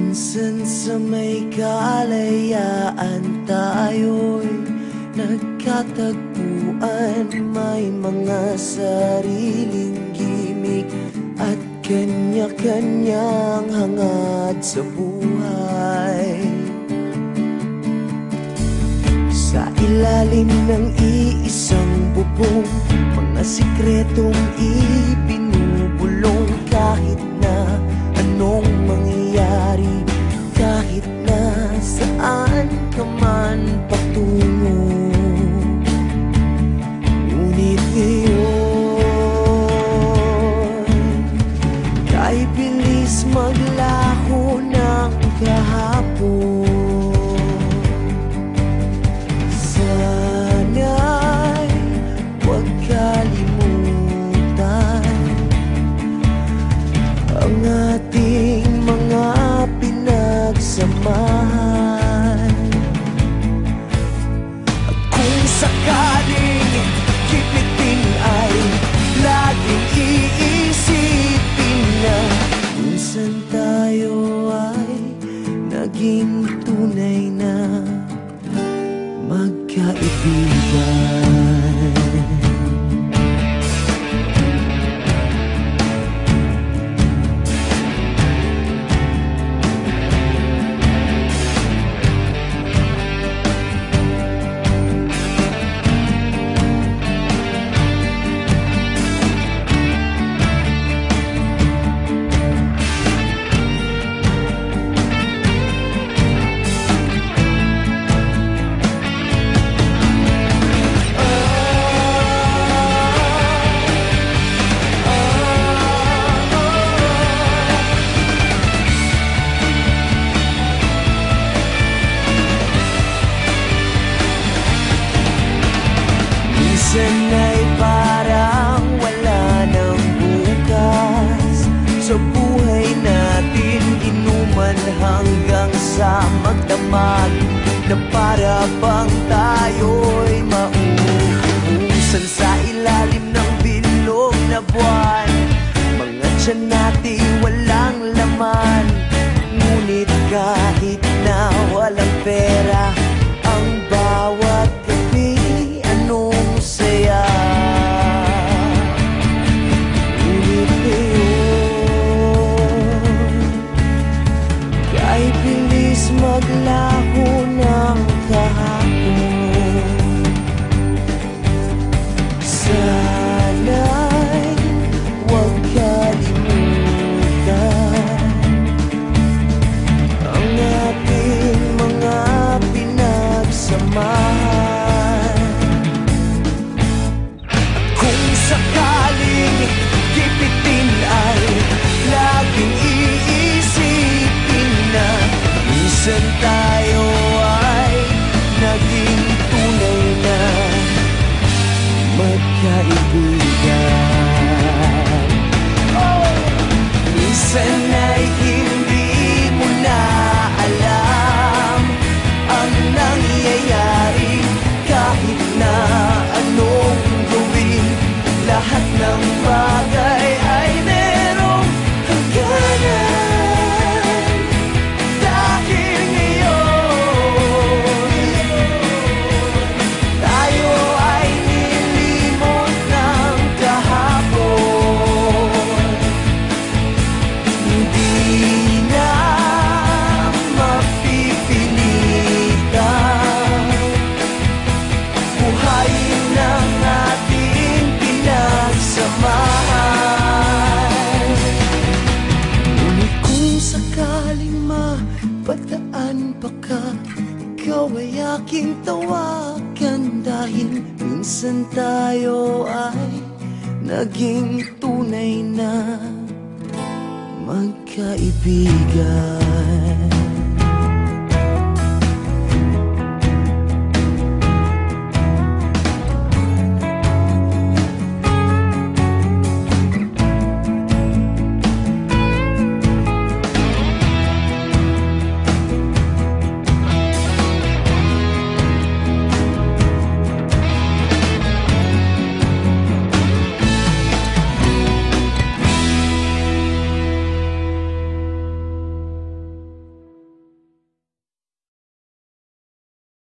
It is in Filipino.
Minsan sa may kalayaan tayo'y nagkatagpuan. May mga sariling gimik at kanya-kanyang hangad sa buhay. Sa ilalim ng iisang bubong, mga sikretong ibinubulong. Kahit na anong mangyayari, kahit na saan ka man patungo, ngunit ngayon kay bilis maglaho ng kahapon. Sana'y huwag kalimutan ang ating mga pinagsamahan. At kung sakaling kipitin ay laging iisipin na minsan tayo ay naging tunay na magkaibigan. Minsan ay parang wala ng bukas sa buhay natin, inuman hanggang sa magdamag, na para bang tayo'y mauubusan sa ilalim ng bilog na buwan. Mga tiyan natin walang laman, ngunit kahit na walang pera, ang bawat gabi anong saya. Ngunit ngayon kay bilis maglaho ng kahapon. Sana'y huwag kalimutan ang ating mga pinagsamahan. Kung sakaling kipitin ay laging iisipin na minsan tayo ay naging tunay na magkaibigan. Minsan ay hindi mo na alam ang nangyayari, kahit na anong gawin, lahat ng bagay ay merong hangganan. Dahil ngayon tayo ay nilimot ng kahapon. Hindi na mapipilitan buhayin ng ating pinagsamahan. Ngunit kung sakaling mapadaan pa ka, ikaw ay aking tawagan, dahil minsan tayo ay naging tunay na magkaibigan.